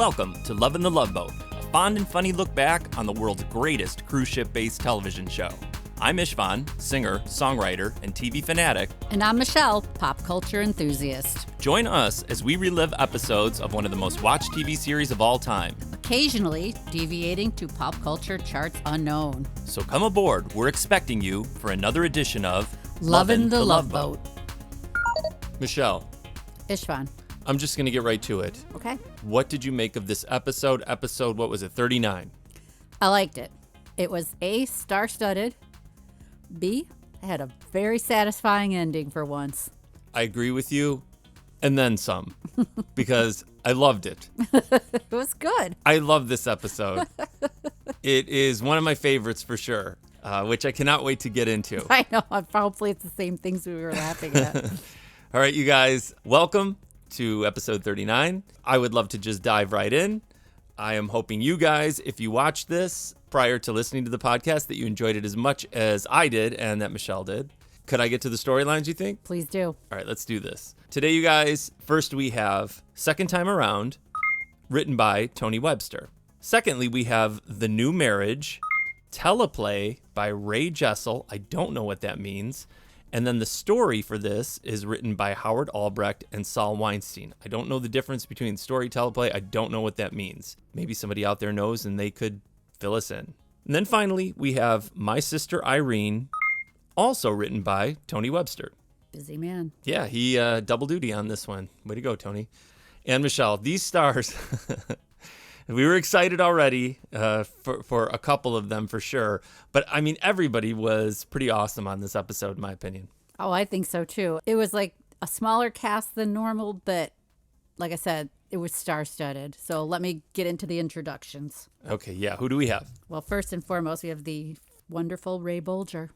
Welcome to Lovin' the Love Boat, a fond and funny look back on the world's greatest cruise ship-based television show. I'm Istvan, singer, songwriter, and TV fanatic. And I'm Michelle, pop culture enthusiast. Join us as we relive episodes of one of the most watched TV series of all time. Occasionally deviating to pop culture charts unknown. So come aboard, we're expecting you for another edition of Lovin' the Love Boat. Michelle. Istvan. I'm just going to get right to it. Okay. What did you make of this episode? What was it, 39? I liked it. It was A, star-studded. B, it had a very satisfying ending for once. I agree with you, and then some, because I loved it. It was good. I love this episode. It is one of my favorites for sure, which I cannot wait to get into. I know. Hopefully it's the same things we were laughing at. All right, you guys, welcome to episode 39. I would love to just dive right in. I am hoping you guys, if you watched this prior to listening to the podcast, that you enjoyed it as much as I did and that Michelle did. Could I get to the storylines, you think? Please do. All right, let's do this. Today, you guys, first we have Second Time Around, written by Tony Webster. Secondly, we have The New Marriage, Teleplay by Ray Jessel. I don't know what that means. And then the story for this is written by Howard Albrecht and Saul Weinstein. I don't know the difference between story, teleplay. I don't know what that means. Maybe somebody out there knows and they could fill us in. And then finally, we have My Sister Irene, also written by Tony Webster. Busy man. Yeah, he double duty on this one. Way to go, Tony. And Michelle, these stars, we were excited already for a couple of them for sure. But I mean, everybody was pretty awesome on this episode, in my opinion. Oh, I think so too. It was like a smaller cast than normal, but like I said, it was star-studded. So let me get into the introductions. Okay, yeah. Who do we have? Well, first and foremost, we have the wonderful Ray Bolger.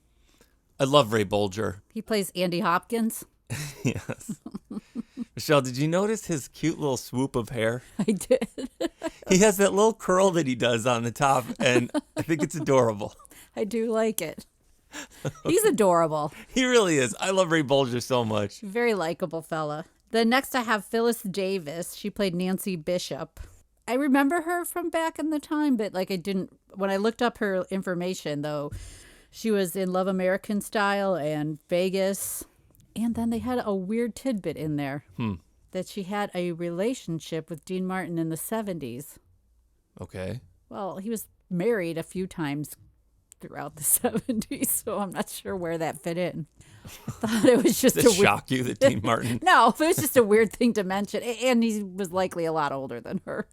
I love Ray Bolger. He plays Andy Hopkins. Yes. Michelle, did you notice his cute little swoop of hair? I did. He has that little curl that he does on the top, and I think it's adorable. I do like it. He's adorable. He really is. I love Ray Bolger so much. Very likable fella. Then next I have Phylis Davis. She played Nancy Bishop. I remember her from back in the time, but like when I looked up her information though, she was in Love American Style and Vegas. And then they had a weird tidbit in there that she had a relationship with Dean Martin in the 70s. Okay. Well, he was married a few times throughout the 70s, so I'm not sure where that fit in. I thought it was just Does it shock you that Dean Martin? No, it was just a weird thing to mention. And he was likely a lot older than her.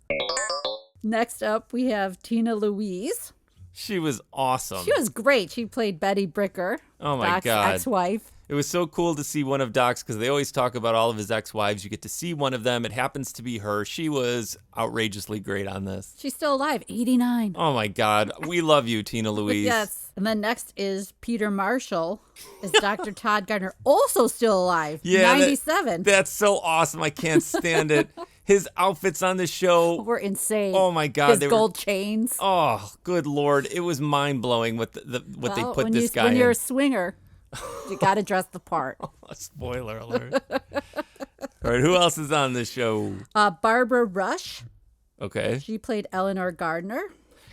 Next up, we have Tina Louise. She was awesome. She was great. She played Betty Bricker, Oh my Doc's God. ex-wife. It was so cool to see one of Doc's, because they always talk about all of his ex-wives. You get to see one of them. It happens to be her. She was outrageously great on this. She's still alive, 89. Oh my God. We love you, Tina Louise. Yes. And then next is Peter Marshall as Dr. Todd Gardner, also still alive, 97. That's so awesome. I can't stand it. His outfits on the show were insane. Oh my God. His gold chains. Oh, good Lord. It was mind-blowing what they put this guy in. When you're a swinger, you got to dress the part. Spoiler alert. All right, who else is on this show? Barbara Rush. Okay. She played Eleanor Gardner.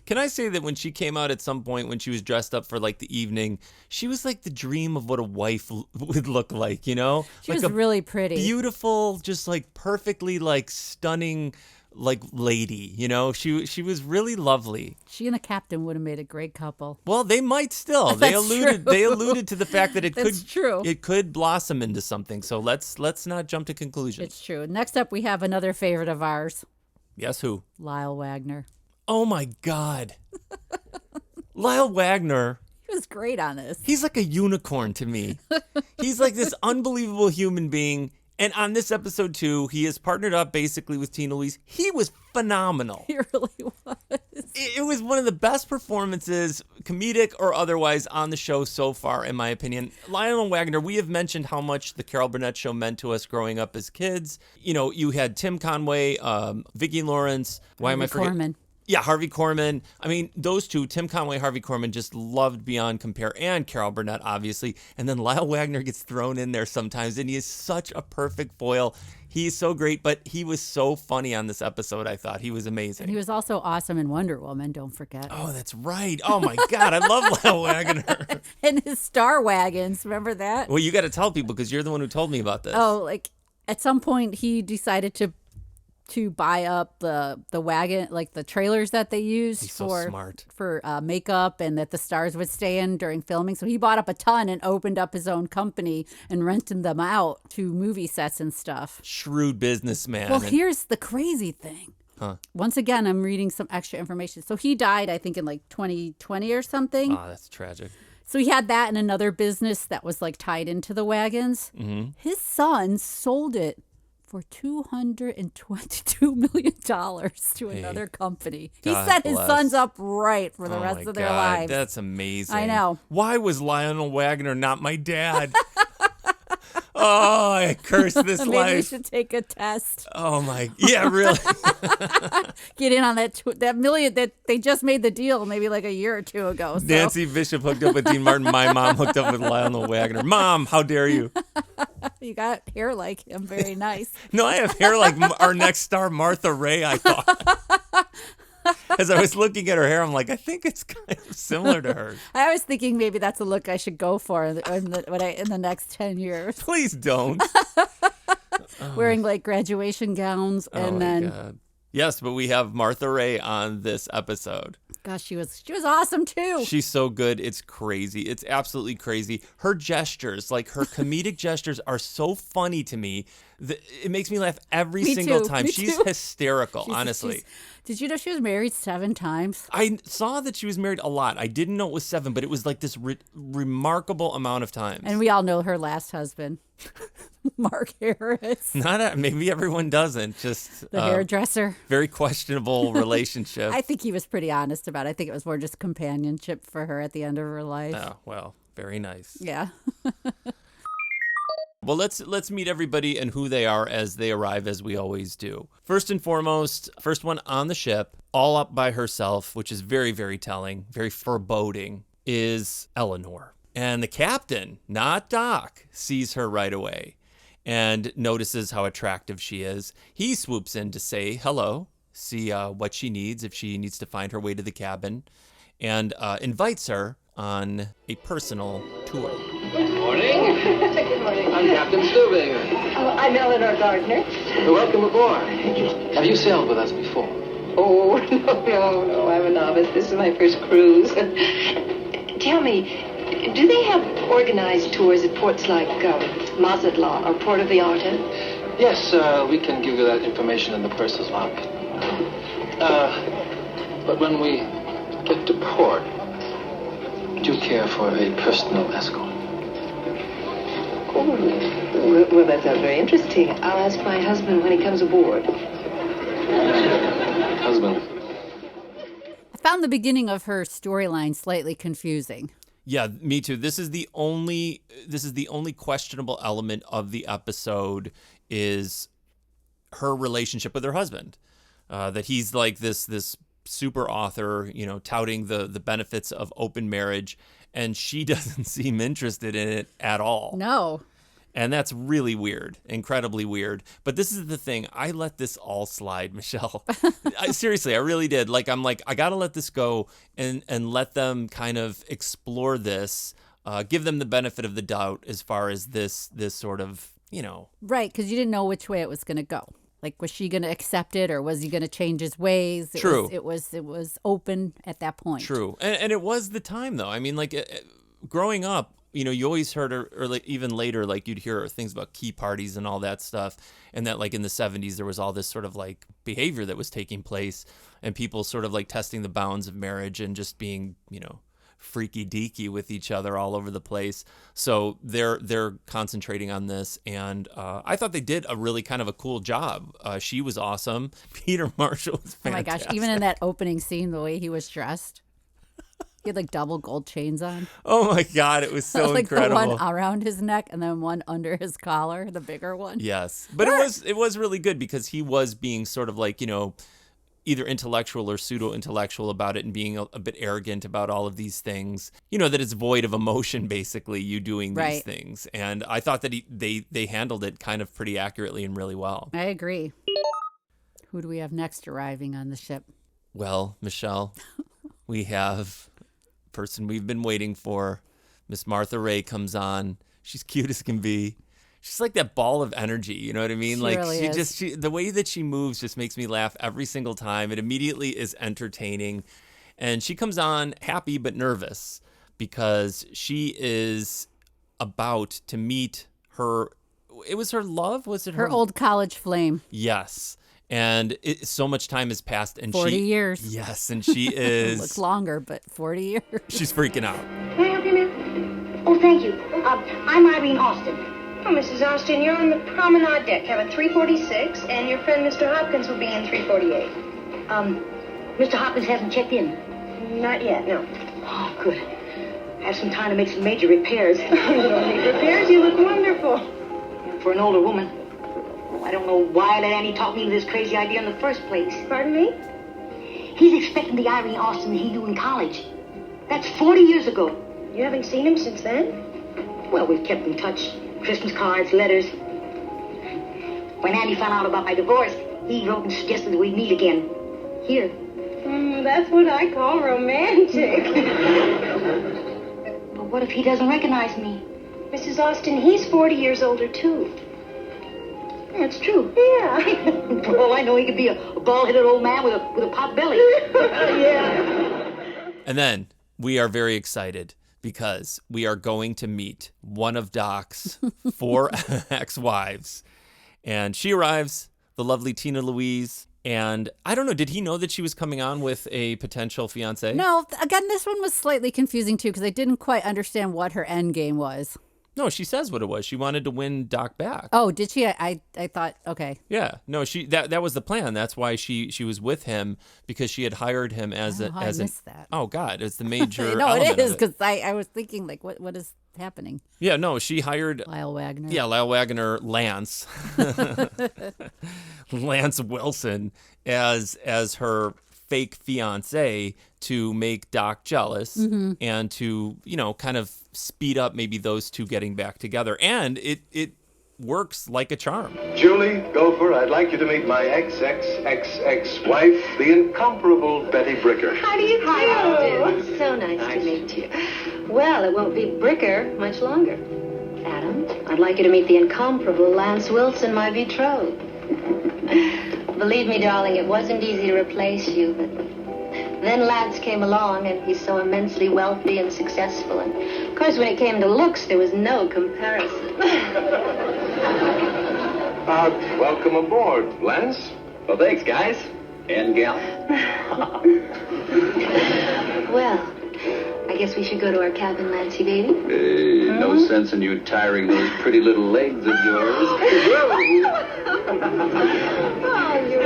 Can I say that when she came out at some point, when she was dressed up for like the evening, she was like the dream of what a wife would look like, you know? She like was really pretty. Beautiful, just like perfectly like stunning like lady, you know? She was really lovely. She and the captain would have made a great couple. Well, they might still. They alluded to the fact that it could blossom into something. So let's not jump to conclusions. It's true. Next up we have another favorite of ours. Yes, who? Lyle Wagoner. Oh my God. Lyle Wagoner. He was great on this. He's like a unicorn to me. He's like this unbelievable human being. And on this episode too, he is partnered up basically with Tina Louise. He was phenomenal. He really was. It was one of the best performances, comedic or otherwise, on the show so far, in my opinion. Lyle Wagoner, we have mentioned how much the Carol Burnett show meant to us growing up as kids. You know, you had Tim Conway, Vicki Lawrence. Why am I forgetting? Yeah, Harvey Korman. I mean, those two, Tim Conway, Harvey Korman, just loved beyond compare, and Carol Burnett, obviously. And then Lyle Wagner gets thrown in there sometimes, and he is such a perfect foil. He's so great, but he was so funny on this episode, I thought. He was amazing. And he was also awesome in Wonder Woman, don't forget. Oh, that's right. Oh, my God. I love Lyle Wagner. And his Star Wagons, remember that? Well, you got to tell people because you're the one who told me about this. Oh, like at some point he decided to buy up the wagon, like the trailers that they used He's so smart. for makeup and that the stars would stay in during filming. So he bought up a ton and opened up his own company and rented them out to movie sets and stuff. Shrewd businessman. Well, here's the crazy thing. Huh. Once again, I'm reading some extra information. So he died, I think, in like 2020 or something. Oh, that's tragic. So he had that and another business that was like tied into the wagons. Mm-hmm. His son sold it for $222 million to another company. He God set his bless. sons up right for the Oh rest my of their God, lives. That's amazing. I know. Why was Lionel Wagner not my dad? Oh, I curse this Maybe life. we should take a test. Oh my, yeah, really. Get in on that million that they just made the deal maybe like a year or two ago. So. Nancy Bishop hooked up with Dean Martin. My mom hooked up with Lionel Wagner. Mom, how dare you? You got hair like him. Very nice. No, I have hair like our next star, Martha Ray, I thought. As I was looking at her hair, I'm like, I think it's kind of similar to hers. I was thinking maybe that's a look I should go for in the next 10 years. Please don't. Wearing like graduation gowns and then God. Yes, but we have Martha Ray on this episode. gosh, she was awesome too. She's so good. It's crazy. It's absolutely crazy. Her gestures, like her comedic gestures, are so funny to me. It makes me laugh every single time. She's hysterical, honestly. Did you know she was married 7 times? I saw that she was married a lot. I didn't know it was 7, but it was like this remarkable amount of times. And we all know her last husband, Mark Harris. Maybe everyone doesn't. Just the hairdresser. Very questionable relationship. I think he was pretty honest about it. I think it was more just companionship for her at the end of her life. Oh, well, very nice. Yeah. Well, let's meet everybody and who they are as they arrive, as we always do. First and foremost, first one on the ship, all up by herself, which is very, very telling, very foreboding, is Eleanor. And the captain, not Doc, sees her right away and notices how attractive she is. He swoops in to say hello, see what she needs, if she needs to find her way to the cabin, and invites her on a personal tour. Good morning. Good morning. I'm Captain Steubinger. Oh, I'm Eleanor Gardner. Welcome aboard. Have you sailed with us before? Oh, no, I'm a novice. This is my first cruise. Tell me, do they have organized tours at ports like Mazatlan or Port of Vallarta? Yes, we can give you that information in the purser's log. But when we get to port, do you care for a personal escort? Oh, well, that sounds very interesting. I'll ask my husband when he comes aboard. Husband. I found the beginning of her storyline slightly confusing. Yeah, me too. This is the only questionable element of the episode is her relationship with her husband. That he's like this super author, touting the benefits of open marriage, and she doesn't seem interested in it at all. No. And that's really weird, incredibly weird. But this is the thing. I let this all slide, Michelle. Seriously, I really did. I'm like, I got to let this go and let them kind of explore this, give them the benefit of the doubt as far as this sort of, Right, because you didn't know which way it was going to go. Like, was she going to accept it or was he going to change his ways? True. It was open at that point. True. And it was the time, though. I mean, growing up, you always heard, or even later, you'd hear things about key parties and all that stuff. And that, in the 70s, there was all this sort of, behavior that was taking place and people sort of, testing the bounds of marriage and just being, freaky deaky with each other all over the place. So they're concentrating on this, and I thought they did a really kind of a cool job. She was awesome. Peter Marshall was fantastic. Oh my gosh, even in that opening scene, the way he was dressed. He had double gold chains on. Oh my God, it was so incredible. The one around his neck and then one under his collar, the bigger one. Yes, but it was really good because he was being sort of either intellectual or pseudo-intellectual about it and being a bit arrogant about all of these things. That it's void of emotion, basically, you doing these things. And I thought that they handled it kind of pretty accurately and really well. I agree. Who do we have next arriving on the ship? Well, Michelle, we have a person we've been waiting for. Miss Martha Ray comes on. She's cute as can be. She's like that ball of energy, you know what I mean? She like really is. the way that she moves just makes me laugh every single time. It immediately is entertaining. And she comes on happy but nervous because she is about to meet it was her love? Was it Her old college flame. Yes. And so much time has passed. And 40 years. Yes, and she is... Looks longer, but 40 years. She's freaking out. Can I help you, ma'am? Oh, thank you. I'm Irene Austin. Oh, Mrs. Austin, you're on the promenade deck, cabin 346, and your friend Mr. Hopkins will be in 348. Mr. Hopkins hasn't checked in. Not yet, no. Oh, good. I have some time to make some major repairs. You don't need repairs, you look wonderful. For an older woman. I don't know why I let Annie talk me into this crazy idea in the first place. Pardon me? He's expecting the Irene Austin that he knew in college. That's 40 years ago. You haven't seen him since then? Well, we've kept in touch. Christmas cards, letters. When Andy found out about my divorce, he wrote and suggested that we meet again. Here. That's what I call romantic. But what if he doesn't recognize me? Mrs. Austin, he's 40 years older, too. That's true. Yeah. For all I know, he could be a bald-headed old man with a pot belly. Yeah. And then we are very excited because we are going to meet one of Doc's 4 ex-wives. And she arrives, the lovely Tina Louise. And I don't know, did he know that she was coming on with a potential fiancé? No, again, this one was slightly confusing too because I didn't quite understand what her end game was. No, she says what it was. She wanted to win Doc back. Oh, did she? I thought, okay. Yeah, no, that was the plan. That's why she was with him, because she had hired him as I missed that. Oh God, it's the major. No, element it is of because I was thinking like, what is happening? Yeah, no, she hired Lyle Wagoner. Yeah, Lyle Wagoner, Lance, Lance Wilson as her fake fiance to make Doc jealous and to, kind of speed up maybe those two getting back together. And it works like a charm. Julie, Gopher, I'd like you to meet my ex-ex-ex-ex-wife, the incomparable Betty Bricker. How do you do? So nice to meet you. Well, it won't be Bricker much longer. Adam, I'd like you to meet the incomparable Lance Wilson, my betrothed. Believe me, darling, it wasn't easy to replace you, but then Lance came along, and he's so immensely wealthy and successful. And, of course, when it came to looks, there was no comparison. Welcome aboard, Lance. Well, thanks, guys. And gal. Well, I guess we should go to our cabin, Lancey, baby. No sense in you tiring those pretty little legs of yours. Oh, you're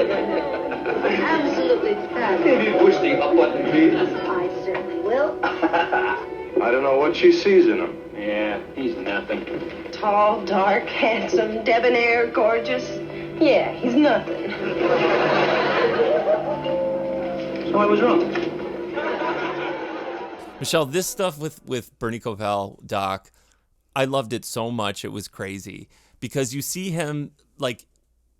absolutely fabulous. Push the up button, please. I certainly will. I don't know what she sees in him. Yeah, he's nothing. Tall, dark, handsome, debonair, gorgeous. Yeah, he's nothing. So I was wrong. Michelle, this stuff with Bernie Copel, Doc, I loved it so much. It was crazy because you see him like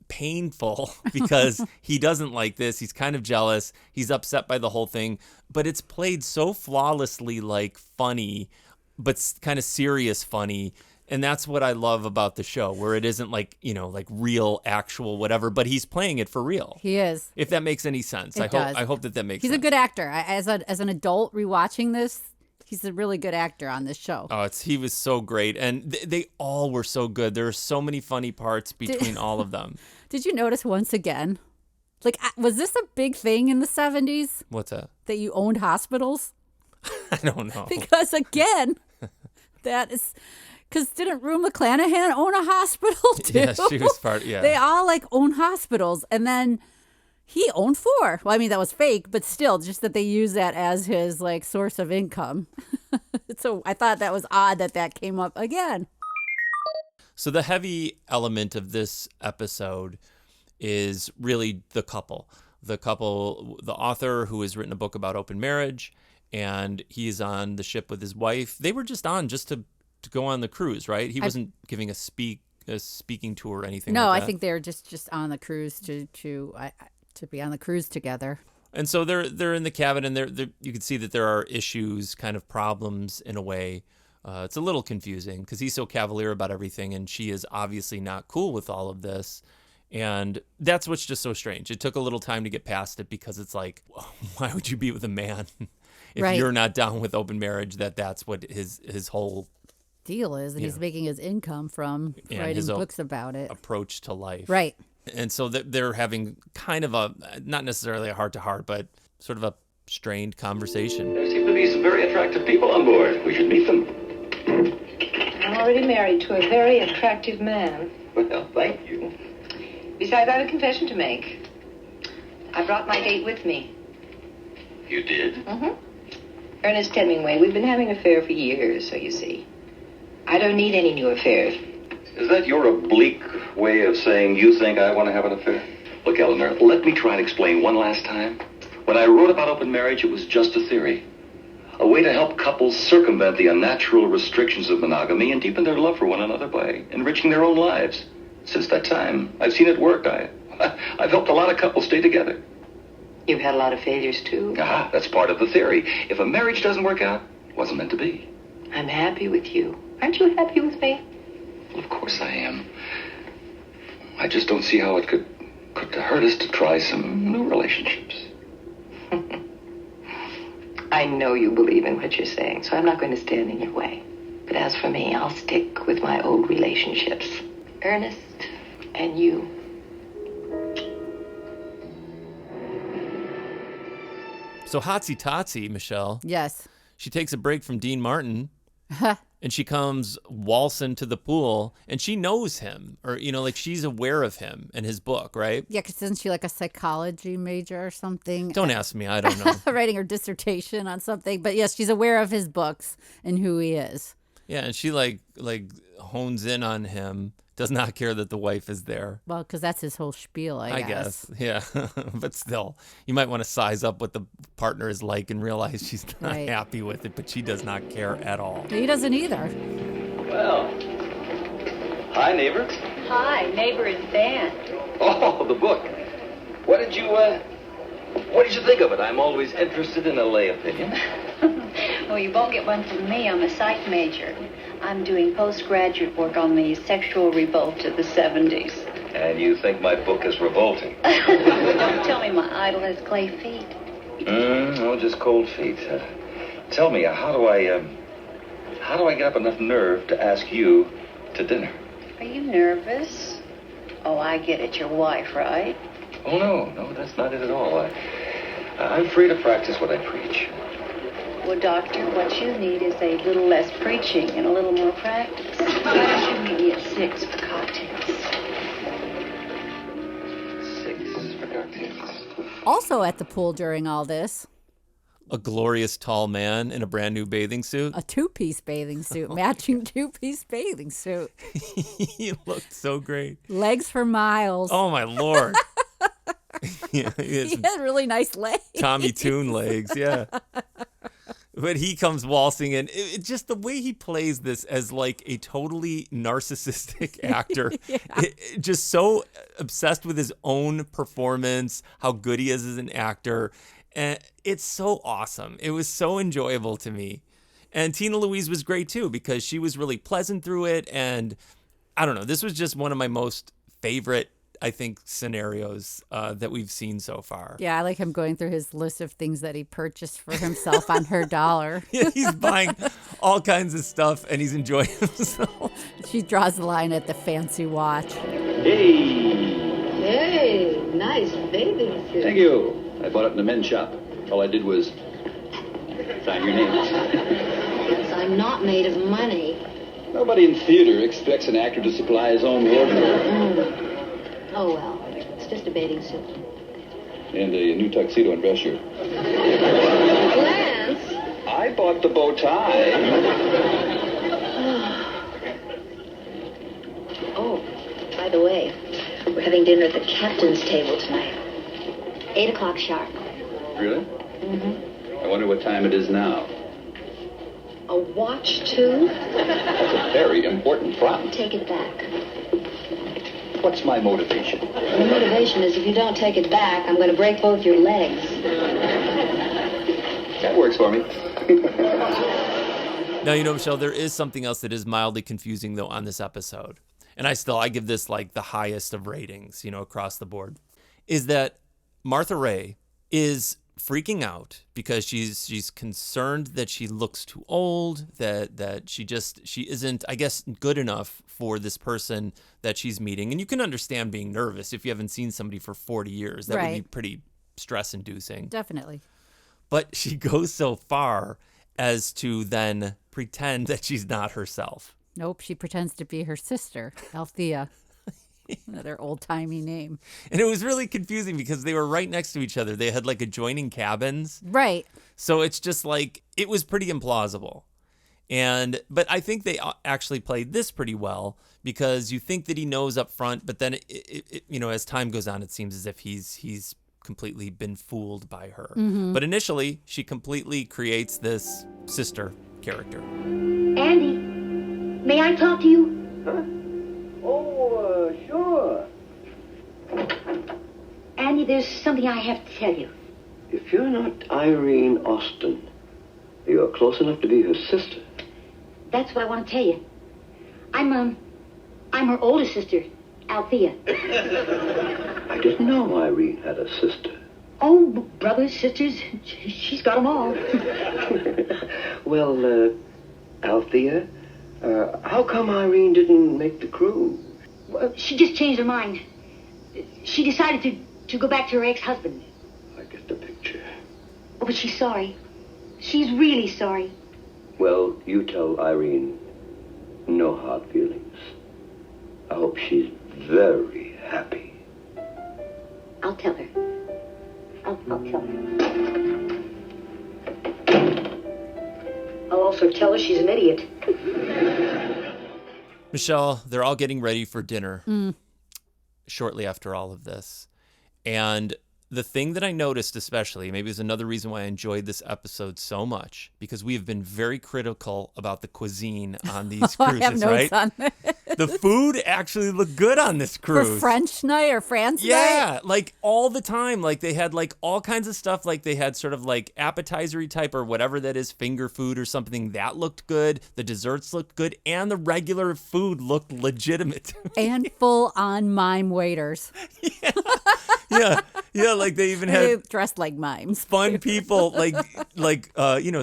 painful because he doesn't like this. He's kind of jealous. He's upset by the whole thing, but it's played so flawlessly, like funny, but kind of serious funny. And that's what I love about the show, where it isn't like, like real, actual, whatever, but he's playing it for real. He is. If that makes any sense. It does. I hope that makes He's sense. a good actor. As an adult rewatching this, he's a really good actor on this show. Oh, he was so great. And they all were so good. There were so many funny parts between all of them. Did you notice once again, like, was this a big thing in the 70s? What's that? That you owned hospitals? I don't know. Because again, that is... Because didn't Rue McClanahan own a hospital too? Yeah, she was part, yeah. They all like own hospitals. And then he owned 4. Well, I mean, that was fake, but still, just that they use that as his like source of income. So I thought that was odd that came up again. So the heavy element of this episode is really the couple. the couple, the author who has written a book about open marriage, and he is on the ship with his wife. They were just on just to go on the cruise, right? He wasn't giving a speaking tour or anything No, like that. I think they're just on the cruise to be on the cruise together. And so they're in the cabin, and they're you can see that there are issues, kind of problems in a way. It's a little confusing because he's so cavalier about everything, and she is obviously not cool with all of this. And that's what's just so strange. It took a little time to get past it because it's like, why would you be with a man if Right. you're not down with open marriage? That's what his whole Deal is, and he's making his income from and writing his books about it. approach to life. Right. And so they're having kind of a, not necessarily a heart-to-heart, but sort of a strained conversation. There seem to be some very attractive people on board. We should meet them. I'm already married to a very attractive man. Well, thank you. Besides, I have a confession to make. I brought my date with me. You did? Mm-hmm. Ernest Hemingway. We've been having an affair for years, so you see. I don't need any new affairs. Is that your oblique way of saying you think I want to have an affair? Look, Eleanor, let me try and explain one last time. When I wrote about open marriage, it was just a theory. A way to help couples circumvent the unnatural restrictions of monogamy and deepen their love for one another by enriching their own lives. Since that time, I've seen it work. I've helped a lot of couples stay together. You've had a lot of failures, too. Aha, that's part of the theory. If a marriage doesn't work out, it wasn't meant to be. I'm happy with you. Aren't you happy with me? Of course I am. I just don't see how it could hurt us to try some new relationships. I know you believe in what you're saying, so I'm not going to stand in your way. But as for me, I'll stick with my old relationships. Ernest and you. So Hotsy Totsy, Michelle, Yes. she takes a break from Dean Martin, and she comes waltzing to the pool, and she knows him, or, like she's aware of him and his book, right? Yeah, because isn't she like a psychology major or something? Don't ask me, I don't know. Writing her dissertation on something. But yes, she's aware of his books and who he is. Yeah, and she like hones in on him, does not care that the wife is there. Well, because that's his whole spiel, I guess. Yeah. But still, you might want to size up what the partner is like and realize she's not Right. happy with it, but she does not care at all. He doesn't either. Well, hi, neighbor. Hi, neighbor Istvan. Oh, the book. What did you think of it? I'm always interested in a lay opinion. Well, you won't get one from me. I'm a psych major. I'm doing postgraduate work on the sexual revolt of the 70s. And you think my book is revolting? Don't tell me my idol has clay feet. No, just cold feet. Tell me, how do I get up enough nerve to ask you to dinner? Are you nervous? Oh, I get it. Your wife, right? Oh, no, that's not it at all. I'm free to practice what I preach. Well, doctor, what you need is a little less preaching and a little more practice. Why don't you meet me at 6 for cocktails? 6 for cocktails. Also at the pool during all this, A glorious tall man in a brand new bathing suit. a two-piece bathing suit, matching two-piece bathing suit. He looked so great. Legs for miles. Oh, my Lord. Yeah, he has He had really nice legs. Tommy Toon legs, yeah. But he comes waltzing in. It just the way he plays this as like a totally narcissistic actor, just so obsessed with his own performance, how good he is as an actor. And it's so awesome. It was so enjoyable to me. And Tina Louise was great too, because she was really pleasant through it. And I don't know, this was just one of my most favorite, I think, scenarios that we've seen so far. Yeah, I like him going through his list of things that he purchased for himself on her dollar. Yeah, he's buying all kinds of stuff and he's enjoying himself. She draws the line at the fancy watch. Hey, nice bathing suit. Thank you. I bought it in the men's shop. All I did was sign your name. Because I'm not made of money. Nobody in theater expects an actor to supply his own wardrobe. Oh, well. It's just a bathing suit. And a new tuxedo and dress shirt. Lance! I bought the bow tie. Oh, by the way, we're having dinner at the captain's table tonight. 8 o'clock sharp. Really? Mm-hmm. I wonder what time it is now. A watch, too? That's a very important prompt. Take it back. What's my motivation? The motivation is if you don't take it back, I'm going to break both your legs. That works for me. Now, Michelle, there is something else that is mildly confusing, though, on this episode. And I give this like the highest of ratings, across the board, is that Martha Ray is freaking out because she's concerned that she looks too old, that she isn't, I guess, good enough for this person that she's meeting. And you can understand being nervous if you haven't seen somebody for 40 years. That would be pretty stress-inducing. Definitely. But she goes so far as to then pretend that she's not herself. Nope, she pretends to be her sister, Althea. Another old-timey name. And it was really confusing because they were right next to each other. They had like adjoining cabins. Right. So it's just like, it was pretty implausible. But I think they actually played this pretty well because you think that he knows up front, but then, as time goes on, it seems as if he's completely been fooled by her. Mm-hmm. But initially, she completely creates this sister character. Andy, may I talk to you? Huh? Oh, sure. Andy, there's something I have to tell you. If you're not Irene Austin, you're close enough to be her sister. That's what I want to tell you. I'm her older sister, Althea. I didn't know Irene had a sister. Oh, brothers, sisters, she's got them all. Well, Althea, how come Irene didn't make the crew? Well, she just changed her mind. She decided to go back to her ex-husband. I get the picture. Oh, but she's sorry. She's really sorry. Well, you tell Irene no hard feelings. I hope she's very happy. I'll tell her. I'll tell her. I'll also tell her she's an idiot. Michelle, they're all getting ready for dinner shortly after all of this. And the thing that I noticed especially, maybe is another reason why I enjoyed this episode so much, because we have been very critical about the cuisine on these cruises, I have notes right? on it. The food actually looked good on this cruise. For French night or France night? Yeah, like all the time. Like they had like all kinds of stuff. Like they had sort of like appetizer-y type or whatever that is, finger food or something. That looked good. The desserts looked good. And the regular food looked legitimate. And full-on mime waiters. Yeah, like they even They had dressed like mimes. fun people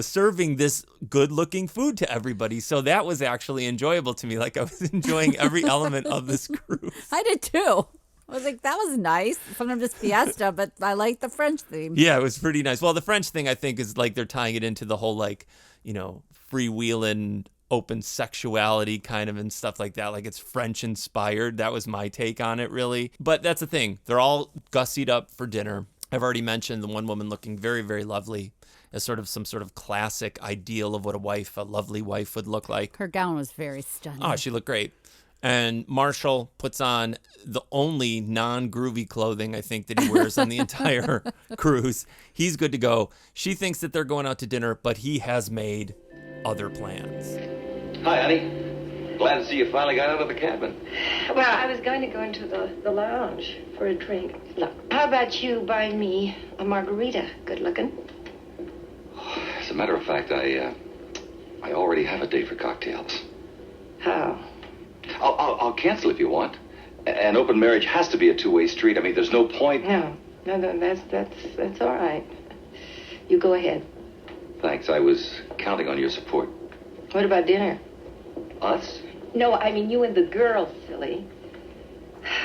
serving this good-looking food to everybody. So that was actually enjoyable to me. Like I was enjoying every element of this cruise. I did too. I was like, that was nice. Sometimes it's fiesta, but I like the French theme. Yeah, it was pretty nice. Well, the French thing, I think, is like they're tying it into the whole like, freewheeling open sexuality kind of and stuff like that. Like it's French inspired. That was my take on it, really. But that's the thing. They're all gussied up for dinner. I've already mentioned the one woman looking very, very lovely as sort of some sort of classic ideal of what a lovely wife would look like. Her gown was very stunning. Oh, she looked great. And Marshall puts on the only non-groovy clothing, I think, that he wears on the entire cruise. He's good to go. She thinks that they're going out to dinner, but he has made other plans. Hi, honey. Glad to see you finally got out of the cabin. Well, I was going to go into the lounge for a drink. Look, how about you buy me a margarita? Good looking. As a matter of fact, I already have a date for cocktails. How? I'll cancel if you want. An open marriage has to be a two-way street. I mean, there's no point. No, that's all right. You go ahead. Thanks. I was counting on your support. What about dinner? Us? No, I mean you and the girl, silly.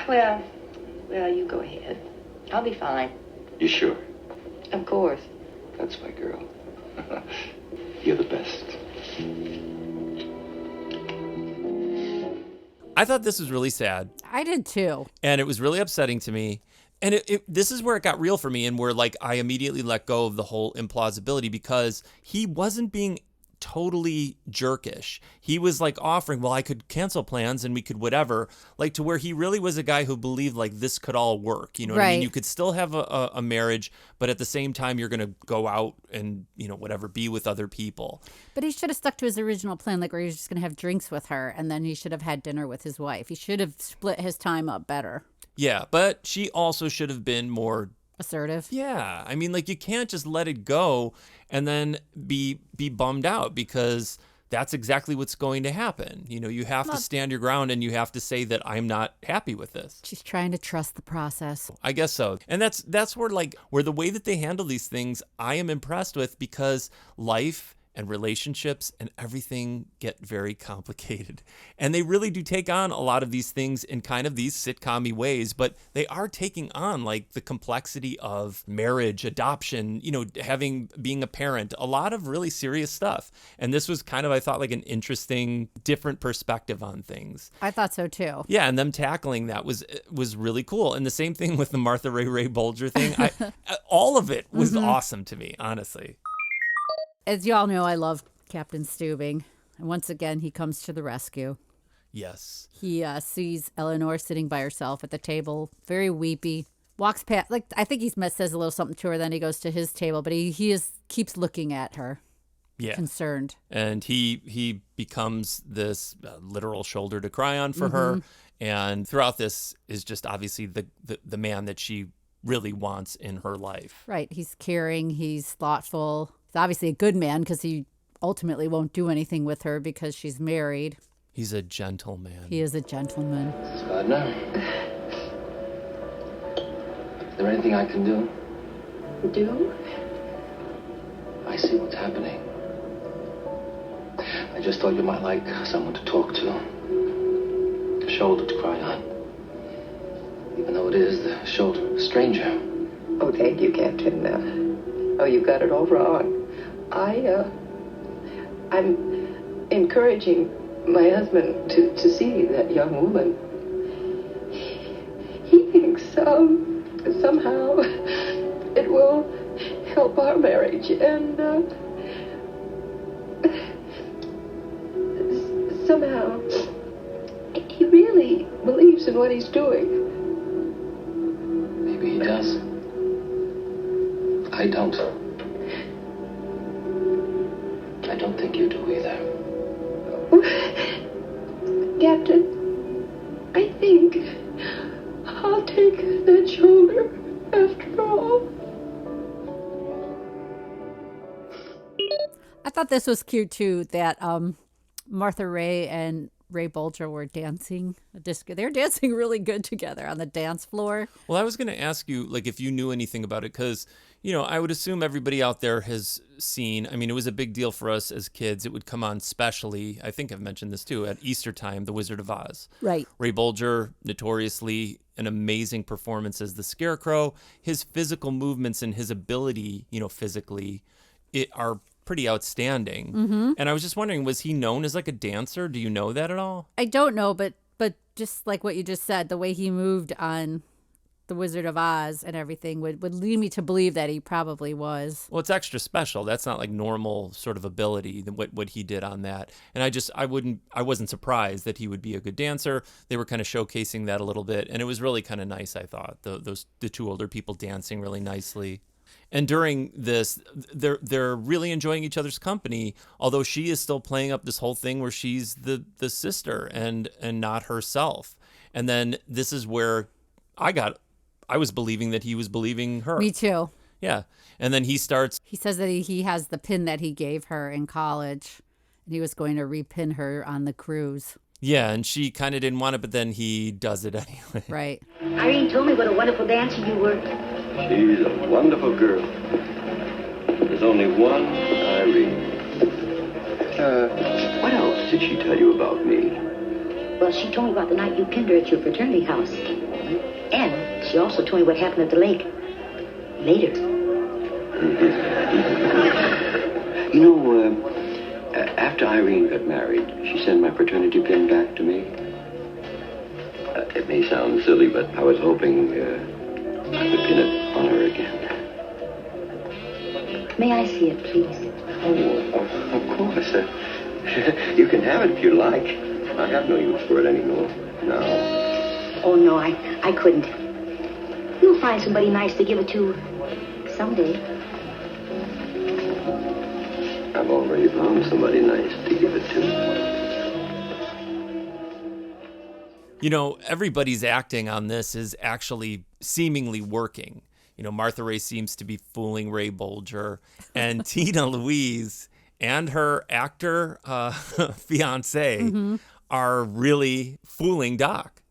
Well, you go ahead. I'll be fine. You sure? Of course. That's my girl. You're the best. I thought this was really sad. I did too. And it was really upsetting to me. And this is where it got real for me and where like I immediately let go of the whole implausibility because he wasn't being totally jerkish. He was like offering, well, I could cancel plans and we could whatever, like to where he really was a guy who believed like this could all work. You know what I mean? You could still have a marriage, but at the same time, you're going to go out and, you know, whatever, be with other people. But he should have stuck to his original plan, like where he was just going to have drinks with her and then he should have had dinner with his wife. He should have split his time up better. Yeah, but she also should have been more assertive. Yeah. I mean, like, you can't just let it go and then be bummed out, because that's exactly what's going to happen. You know, you have to stand your ground and you have to say that I'm not happy with this. She's trying to trust the process. I guess so. And that's where the way that they handle these things, I am impressed with, because life and relationships and everything get very complicated. And they really do take on a lot of these things in kind of these sitcom-y ways, but they are taking on like the complexity of marriage, adoption, you know, being a parent, a lot of really serious stuff. And this was kind of, I thought, like an interesting, different perspective on things. I thought so too. Yeah, and them tackling that was really cool. And the same thing with the Martha Ray Bolger thing. All of it was awesome to me, honestly. As you all know, I love Captain Steubing. And once again, he comes to the rescue. Yes. He sees Eleanor sitting by herself at the table, very weepy. Walks past, like, I think he says a little something to her, then he goes to his table, but he keeps looking at her. Yeah. Concerned. And he becomes this literal shoulder to cry on for her. And throughout this is just obviously the man that she really wants in her life. Right. He's caring. He's thoughtful. He's obviously a good man, because he ultimately won't do anything with her because she's married. He's a gentleman. He is a gentleman. Gardner, is there anything I can do? Do? I see what's happening. I just thought you might like someone to talk to. A shoulder to cry on. Even though it is the shoulder of a stranger. Oh, thank you, Captain. Oh, you've got it all wrong. I'm encouraging my husband to see that young woman. He thinks somehow it will help our marriage, and somehow he really believes in what he's doing. Maybe he does. I don't. I don't think you do either. Captain, I think I'll take that shoulder after all. I thought this was cute too, that Martha Ray and Ray Bolger were dancing a disco. They're dancing really good together on the dance floor. Well, I was going to ask you, like, if you knew anything about it, because, you know, I would assume everybody out there has seen. I mean, it was a big deal for us as kids. It would come on specially, I think I've mentioned this too, at Easter time, The Wizard of Oz. Right. Ray Bolger, notoriously an amazing performance as the Scarecrow. His physical movements and his ability, you know, physically, are pretty outstanding. And I was just wondering, was he known as like a dancer? Do you know that at all? I don't know, but just like what you just said, the way he moved on The Wizard of Oz and everything would lead me to believe that he probably was. Well, it's extra special. That's not like normal sort of ability, what he did on that. And I wasn't surprised that he would be a good dancer. They were kind of showcasing that a little bit, and it was really kind of nice, I thought. The two older people dancing really nicely. And during this, they're really enjoying each other's company, although she is still playing up this whole thing where she's the sister and not herself. And then this is where I was believing that he was believing her. Me too. Yeah. And then he says that he has the pin that he gave her in college, and he was going to repin her on the cruise. Yeah, and she kind of didn't want it, but then he does it anyway. Right. Irene told me what a wonderful dancer you were. She's a wonderful girl. There's only one Irene. What else did she tell you about me? Well, she told me about the night you pinned her at your fraternity house. And she also told me what happened at the lake. Later. You know, after Irene got married, she sent my fraternity pin back to me. It may sound silly, but I was hoping I could pin it on her again. May I see it, please? Of course. You can have it if you like. I have no use for it anymore. No. Oh, no, I couldn't. You'll find somebody nice to give it to someday. I've already found somebody nice to give it to. You know, everybody's acting on this is actually seemingly working. You know, Martha Ray seems to be fooling Ray Bolger, and Tina Louise and her actor fiance are really fooling Doc.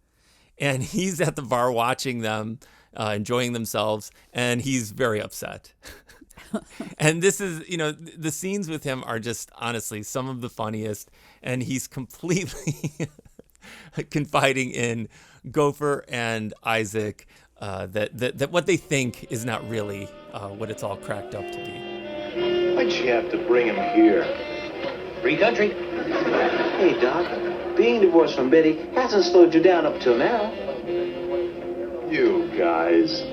And he's at the bar watching them, enjoying themselves, and he's very upset. And this is, you know, the scenes with him are just honestly some of the funniest, and he's completely confiding in Gopher and Isaac that what they think is not really what it's all cracked up to be. Why'd she have to bring him here? Free country. Hey, Doc. Being divorced from Betty hasn't slowed you down up till now. You guys.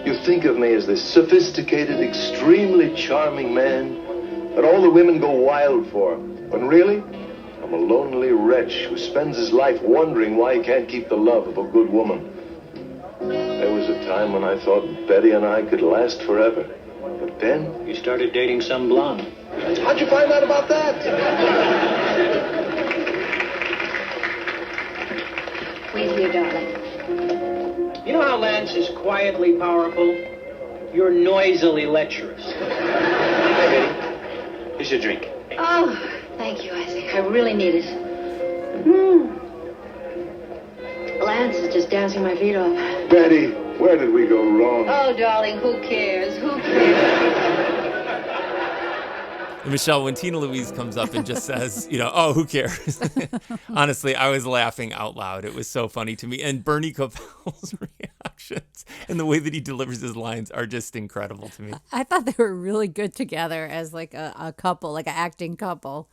You think of me as this sophisticated, extremely charming man that all the women go wild for. When really, I'm a lonely wretch who spends his life wondering why he can't keep the love of a good woman. There was a time when I thought Betty and I could last forever. But then... You started dating some blonde. How'd you find out about that? Wait here, darling. You know how Lance is quietly powerful? You're noisily lecherous. Hey, Betty. Here's your drink. Oh, thank you, Isaac. I really need it. Lance is just dancing my feet off. Betty, where did we go wrong? Oh, darling, who cares? Who cares? Michelle, when Tina Louise comes up and just says, you know, oh, who cares? Honestly, I was laughing out loud. It was so funny to me. And Bernie Coppell's reactions and the way that he delivers his lines are just incredible to me. I thought they were really good together as like a couple, like an acting couple.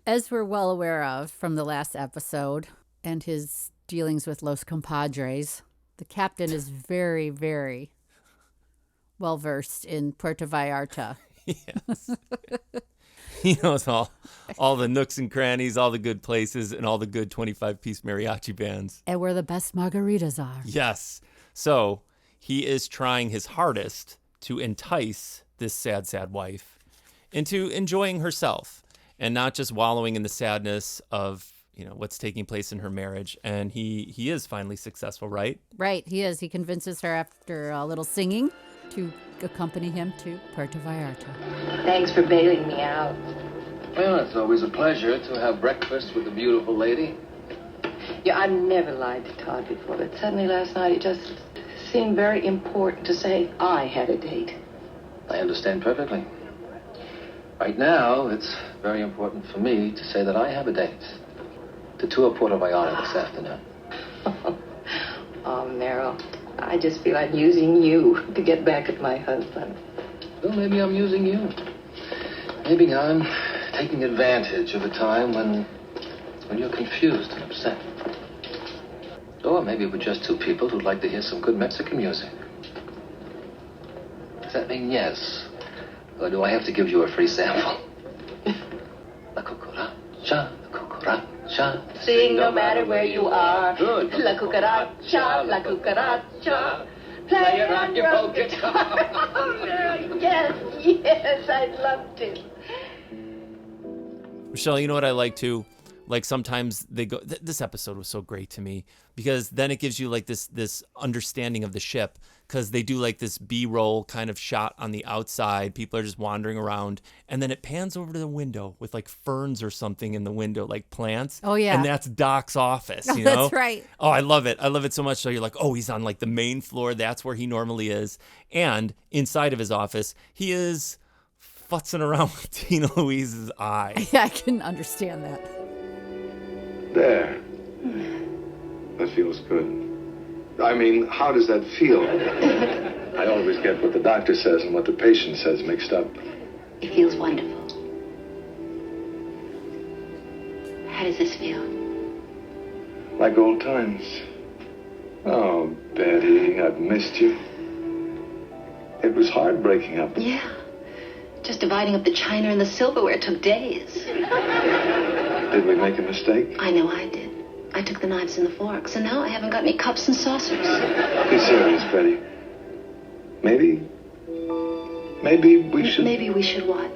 As we're well aware of from the last episode and his dealings with Los Compadres, the captain is very, very well versed in Puerto Vallarta. Yes. He knows all the nooks and crannies, all the good places, and all the good 25-piece mariachi bands. And where the best margaritas are. Yes. So he is trying his hardest to entice this sad, sad wife into enjoying herself and not just wallowing in the sadness of, you know, what's taking place in her marriage. And he is finally successful, right? Right, he is. He convinces her after a little singing to accompany him to Puerto Vallarta. Thanks for bailing me out. Well, it's always a pleasure to have breakfast with a beautiful lady. Yeah, I've never lied to Todd before, but suddenly last night it just seemed very important to say I had a date. I understand perfectly. Right now, it's very important for me to say that I have a date. To tour Puerto Vallarta this afternoon. Oh, Meryl, I just feel I'm using you to get back at my husband. Well, maybe I'm using you. Maybe I'm taking advantage of a time when you're confused and upset. Or maybe we're just two people who'd like to hear some good Mexican music. Does that mean yes? Or do I have to give you a free sample? La cucaracha, la cucaracha. Sing no matter where you are. Good. La cucaracha, la cucaracha. Play it on your own guitar. Yes, I'd love to. Michelle, you know what I like too? Like sometimes they go, this episode was so great to me because then it gives you like this understanding of the ship, because they do like this B-roll kind of shot on the outside. People are just wandering around, and then it pans over to the window with like ferns or something in the window, like plants. Oh, yeah. And that's Doc's office, you know? That's right. Oh, I love it. I love it so much. So you're like, oh, he's on like the main floor. That's where he normally is. And inside of his office, he is futzing around with Tina Louise's eye. Yeah, I can understand that. There. That feels good. I mean, how does that feel? I always get what the doctor says and what the patient says mixed up. It feels wonderful. How does this feel? Like old times. Oh, Betty, I've missed you. It was hard breaking up. Yeah. Just dividing up the china and the silverware took days. Did we make a mistake? I know I did. I took the knives and the forks, and now I haven't got any cups and saucers. Be serious, Betty. Maybe we should... Maybe we should what?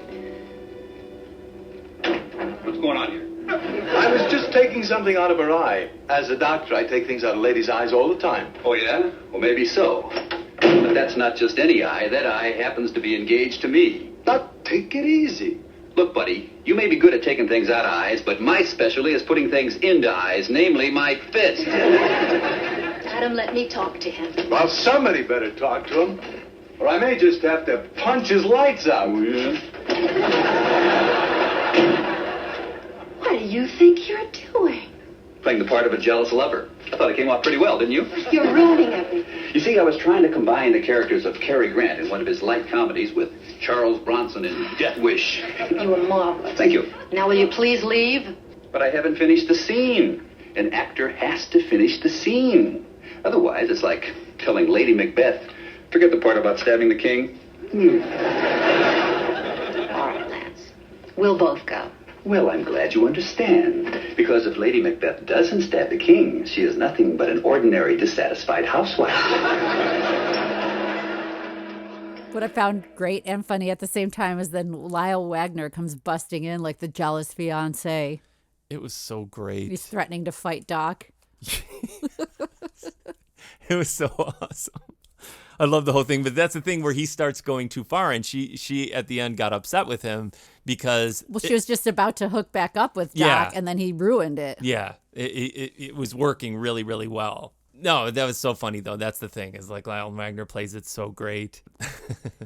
What's going on here? I was just taking something out of her eye. As a doctor, I take things out of ladies' eyes all the time. Oh, yeah? Well, maybe so. But that's not just any eye. That eye happens to be engaged to me. But take it easy. Look, buddy, you may be good at taking things out of eyes, but my specialty is putting things into eyes, namely my fist. Adam, let me talk to him. Well, somebody better talk to him, or I may just have to punch his lights out. Oh, yeah? What do you think you're doing? Playing the part of a jealous lover. I thought it came off pretty well, didn't you? You're ruining everything. You see, I was trying to combine the characters of Cary Grant in one of his light comedies with Charles Bronson in Death Wish. You were marvelous. Thank you. Now will you please leave? But I haven't finished the scene. An actor has to finish the scene. Otherwise, it's like telling Lady Macbeth, forget the part about stabbing the king. All right, Lance. We'll both go. Well, I'm glad you understand. Because if Lady Macbeth doesn't stab the king, she is nothing but an ordinary, dissatisfied housewife. What I found great and funny at the same time is then Lyle Wagoner comes busting in like the jealous fiancé. It was so great. He's threatening to fight Doc. It was so awesome. I love the whole thing, but that's the thing where he starts going too far, and she at the end got upset with him because... Well, she was just about to hook back up with Doc, and then he ruined it. Yeah, it was working really, really well. No, that was so funny, though. That's the thing, is like Lyle Wagner plays it so great.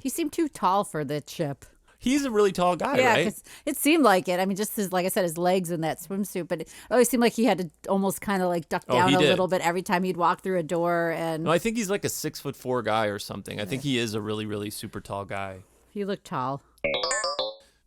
He seemed too tall for the chip. He's a really tall guy, yeah, right? Yeah, it seemed like it. I mean, just his, like I said, his legs in that swimsuit, but it always seemed like he had to almost kind of like duck down a little bit every time he'd walk through a door. And no, I think he's like a 6'4" guy or something. I think he is a really, really super tall guy. He looked tall.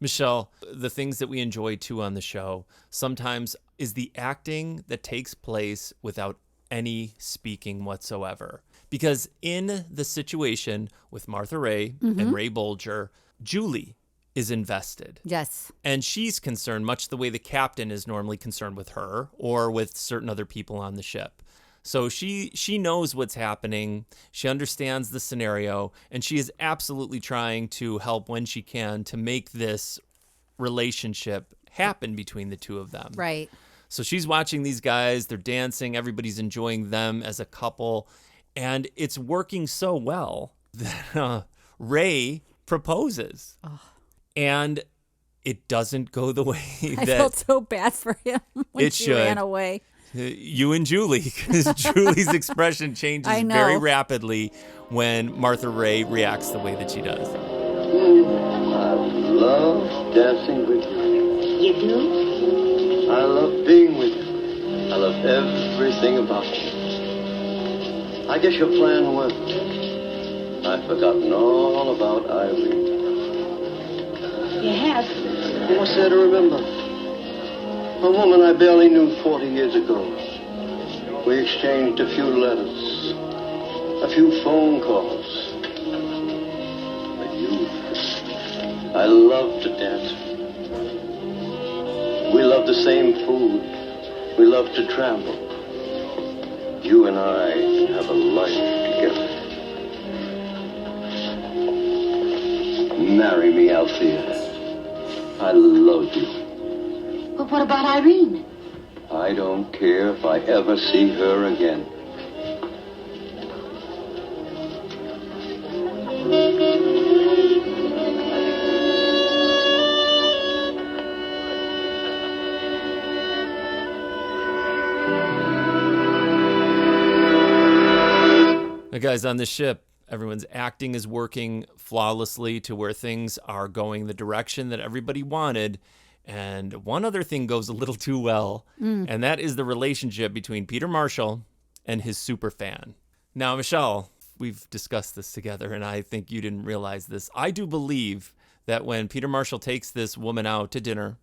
Michelle, the things that we enjoy too on the show sometimes is the acting that takes place without any speaking whatsoever. Because in the situation with Martha Ray and Ray Bolger, Julie is invested. Yes. And she's concerned much the way the captain is normally concerned with her or with certain other people on the ship. So she knows what's happening. She understands the scenario, and she is absolutely trying to help when she can to make this relationship happen between the two of them. Right. So she's watching these guys, they're dancing, everybody's enjoying them as a couple, and it's working so well that Ray proposes. Oh. And it doesn't go the way I felt so bad for him when she ran away. You and Julie, because Julie's expression changes very rapidly when Martha Ray reacts the way that she does. I love dancing with you. You do? I love being with you. I love everything about you. I guess your plan worked. I've forgotten all about Irene. You have? What's there to remember? A woman I barely knew 40 years ago. We exchanged a few letters, a few phone calls. But you, I love to dance. We love the same food. We love to travel. You and I have a life together. Marry me, Althea. I love you. But what about Irene? I don't care if I ever see her again. Now, guys, on the ship, everyone's acting is working flawlessly to where things are going the direction that everybody wanted. And one other thing goes a little too well, and that is the relationship between Peter Marshall and his super fan. Now, Michelle, we've discussed this together, and I think you didn't realize this. I do believe that when Peter Marshall takes this woman out to dinner,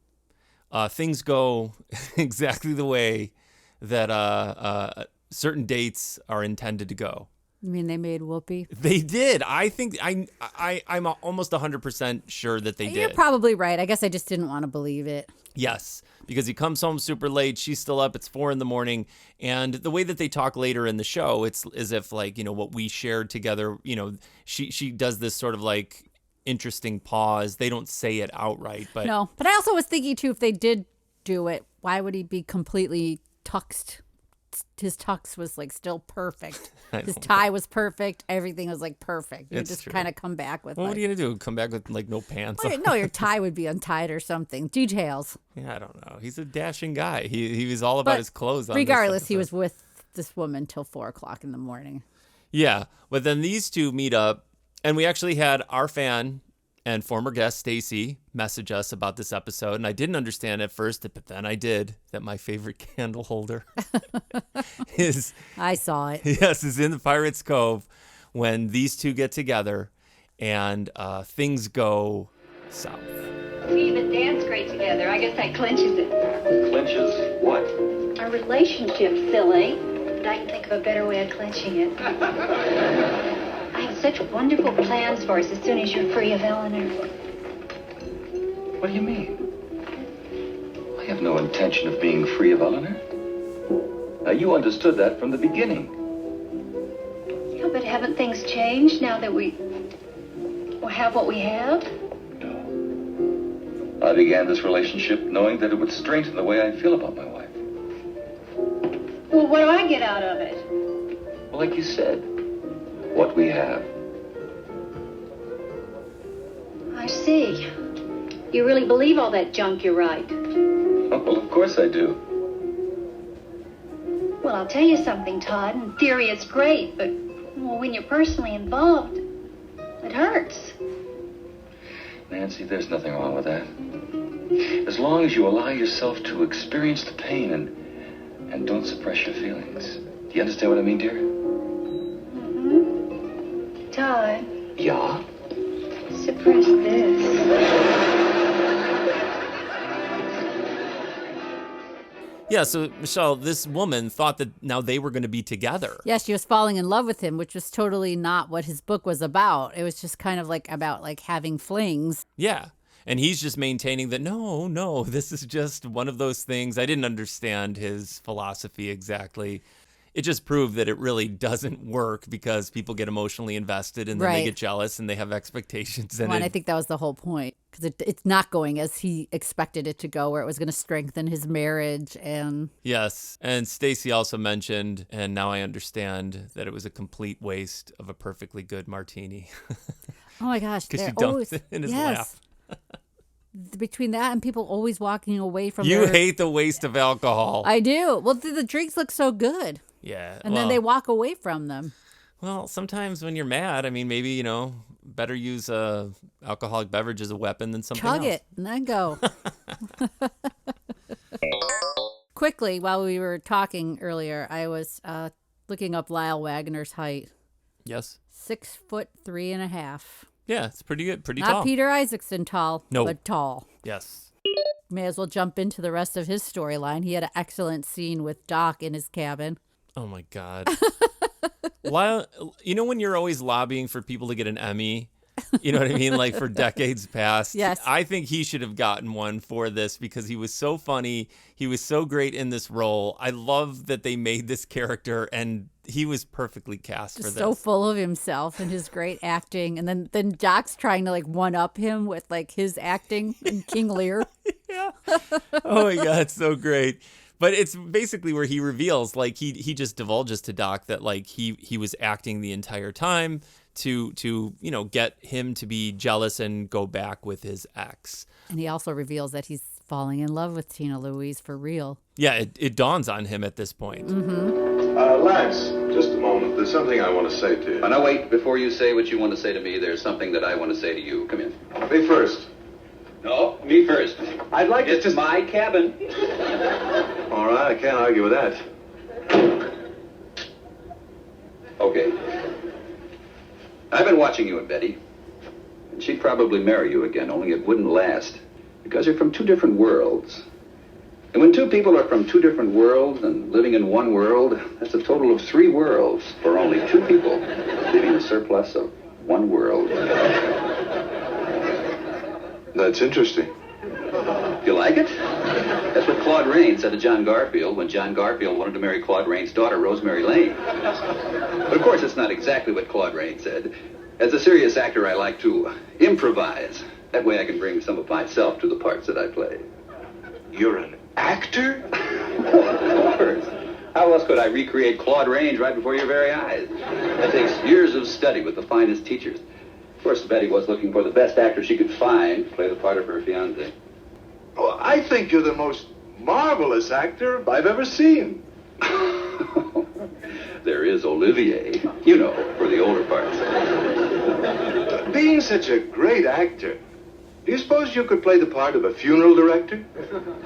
things go exactly the way that certain dates are intended to go. You mean they made Whoopi? They did. I think I'm almost 100% sure that they did. You're probably right. I guess I just didn't want to believe it. Yes, because he comes home super late. She's still up. It's 4 a.m. And the way that they talk later in the show, it's as if like, what we shared together, she does this sort of like interesting pause. They don't say it outright, but no. But I also was thinking too, if they did do it, why would he be completely tuxed? His tux was like still perfect. His tie was perfect. Everything was like perfect. You just kind of come back with. Well, what are you gonna do? Come back with like no pants? Well, no, your tie would be untied or something. Details. Yeah, I don't know. He's a dashing guy. He was all about his clothes. Regardless, he was with this woman till 4 o'clock in the morning. Yeah, but then these two meet up, and we actually had our fan and former guest Stacy message us about this episode, and I didn't understand at first, but then I did, that my favorite candle holder is... I saw it. Yes, is in the Pirates Cove when these two get together and things go south. We even dance great together. I guess that clinches it. Clinches what? Our relationship, silly. But I can think of a better way of clinching it. I have such wonderful plans for us as soon as you're free of Eleanor. What do you mean? I have no intention of being free of Eleanor. Now, you understood that from the beginning. Yeah, but haven't things changed now that we have what we have? No. I began this relationship knowing that it would strengthen the way I feel about my wife. Well, what do I get out of it? Well, like you said, what we have. I see. You really believe all that junk you write? Oh, well, of course I do. Well, I'll tell you something, Todd. In theory, it's great, but when you're personally involved, it hurts. Nancy, there's nothing wrong with that. As long as you allow yourself to experience the pain and don't suppress your feelings. Do you understand what I mean, dear? Mm-hmm. Todd. Yeah? Suppress this. Yeah, so Michelle, this woman thought that now they were going to be together. Yeah, she was falling in love with him, which was totally not what his book was about. It was just kind of like about like having flings. Yeah. And he's just maintaining that, no, this is just one of those things. I didn't understand his philosophy exactly. It just proved that it really doesn't work because people get emotionally invested and then they get jealous and they have expectations. And I think that was the whole point because it's not going as he expected it to go, where it was going to strengthen his marriage. And yes. And Stacy also mentioned, and now I understand, that it was a complete waste of a perfectly good martini. Oh my gosh. Because she dumped it in his lap. Between that and people always walking away from You hate the waste of alcohol. I do. Well, the drinks look so good. Yeah. And then they walk away from them. Well, sometimes when you're mad, I mean, maybe, better use a alcoholic beverage as a weapon than something else. Chug it and then go. Quickly, while we were talking earlier, I was looking up Lyle Wagoner's height. Yes. 6'3.5". Yeah, it's pretty good. Pretty Not tall. Peter Isaacson tall, but tall. Yes. May as well jump into the rest of his storyline. He had an excellent scene with Doc in his cabin. Oh, my God. Lyle, when you're always lobbying for people to get an Emmy, you know what I mean? Like for decades past. Yes. I think he should have gotten one for this because he was so funny. He was so great in this role. I love that they made this character and he was perfectly cast for this. So full of himself and his great acting. And then Doc's trying to like one up him with like his acting in King Lear. Yeah. Oh my God, it's so great. But it's basically where he reveals, like he just divulges to Doc that like he was acting the entire time to get him to be jealous and go back with his ex. And he also reveals that he's falling in love with Tina Louise for real. Yeah, it dawns on him at this point. Mm-hmm. Lance, just a moment. There's something I want to say to you. Now wait, before you say what you want to say to me, there's something that I want to say to you. Come in. Me first. No, me first. I'd like It's my cabin. All right, I can't argue with that. Okay. I've been watching you and Betty. And she'd probably marry you again, only it wouldn't last. Because you're from two different worlds. And when two people are from two different worlds and living in one world, that's a total of 3 worlds for only 2 people, leaving a surplus of 1 world. That's interesting. You like it? That's what Claude Rains said to John Garfield when John Garfield wanted to marry Claude Rains' daughter, Rosemary Lane. But of course, it's not exactly what Claude Rains said. As a serious actor, I like to improvise. That way I can bring some of myself to the parts that I play. You're an actor? Of course. How else could I recreate Claude Rains right before your very eyes? That takes years of study with the finest teachers. Of course, Betty was looking for the best actor she could find to play the part of her fiancé. Oh, I think you're the most marvelous actor I've ever seen. There is Olivier, you know, for the older parts. Being such a great actor, do you suppose you could play the part of a funeral director?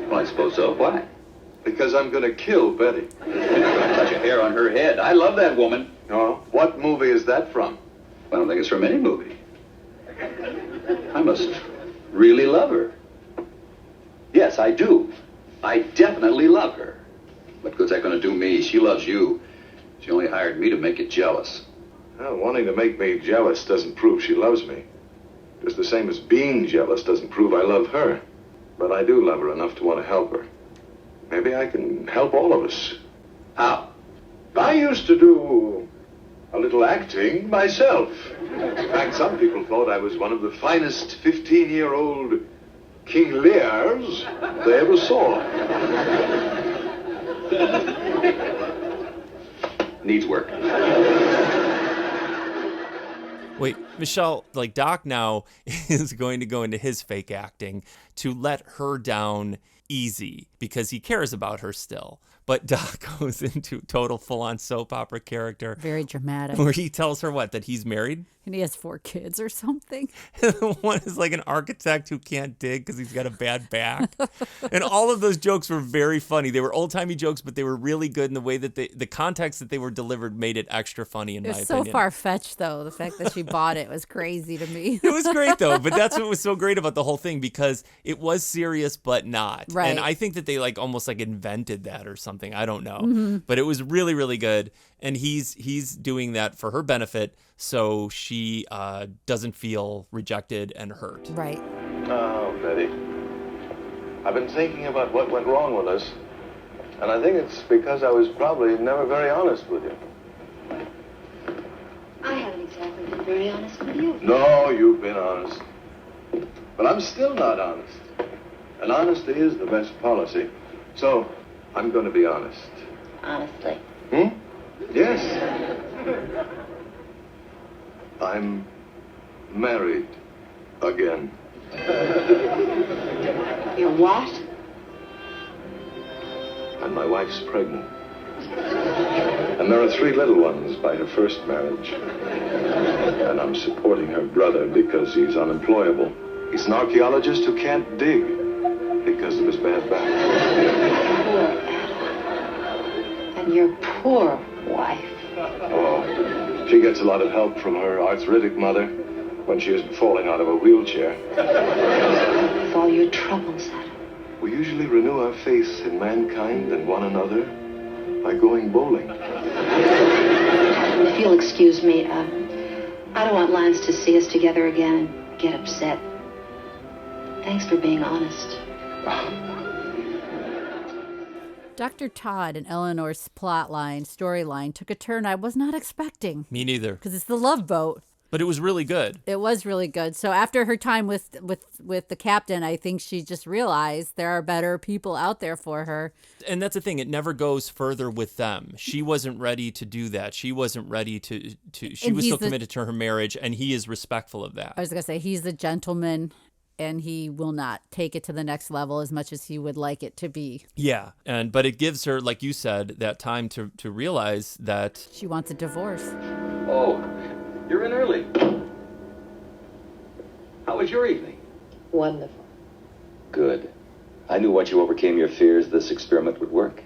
Well, I suppose so. Why? Because I'm going to kill Betty. Touch a hair on her head. I love that woman. Oh, what movie is that from? I don't think it's from any movie. I must really love her. Yes, I do. I definitely love her. What good's that going to do me? She loves you. She only hired me to make you jealous. Well, wanting to make me jealous doesn't prove she loves me. Just the same as being jealous doesn't prove I love her. But I do love her enough to want to help her. Maybe I can help all of us. How? I used to do a little acting myself. In fact, some people thought I was one of the finest 15-year-old King Lears they ever saw. Needs work. Wait, Michelle, like Doc now is going to go into his fake acting to let her down easy because he cares about her still. But Doc goes into total full-on soap opera character. Very dramatic. Where he tells her what, that he's married? And he has 4 kids or something. One is like an architect who can't dig because he's got a bad back. And all of those jokes were very funny. They were old-timey jokes, but they were really good in the way that the context that they were delivered made it extra funny in my opinion. It was so far-fetched, though. The fact that she bought it was crazy to me. It was great, though. But that's what was so great about the whole thing, because it was serious but not. Right. And I think that they like almost like invented that or something. I don't know. Mm-hmm. But it was really, really good. And he's doing that for her benefit so she doesn't feel rejected and hurt. Right. Oh, Betty. I've been thinking about what went wrong with us. And I think it's because I was probably never very honest with you. I haven't exactly been very honest with you. No, you've been honest. But I'm still not honest. And honesty is the best policy. So, I'm going to be honest. Honestly. Yes. I'm married again. You're what? And my wife's pregnant. And there are 3 little ones by her first marriage. And I'm supporting her brother because he's unemployable. He's an archaeologist who can't dig because of his bad back. And your poor wife. Oh, she gets a lot of help from her arthritic mother when she isn't falling out of a wheelchair. With all your troubles, Adam. We usually renew our faith in mankind and one another by going bowling. If you'll excuse me, I don't want Lance to see us together again and get upset. Thanks for being honest. Dr. Todd and Eleanor's storyline took a turn I was not expecting. Me neither. Because it's the Love Boat. But it was really good. It was really good. So after her time with the captain, I think she just realized there are better people out there for her. And that's the thing. It never goes further with them. She wasn't ready to do that. She wasn't ready to she was still committed to her marriage, and he is respectful of that. I was going to say, he's the gentleman, and he will not take it to the next level as much as he would like it to be. Yeah. But it gives her, like you said, that time to realize that she wants a divorce. Oh, you're in early. How was your evening? Wonderful. Good. I knew once you overcame your fears, this experiment would work.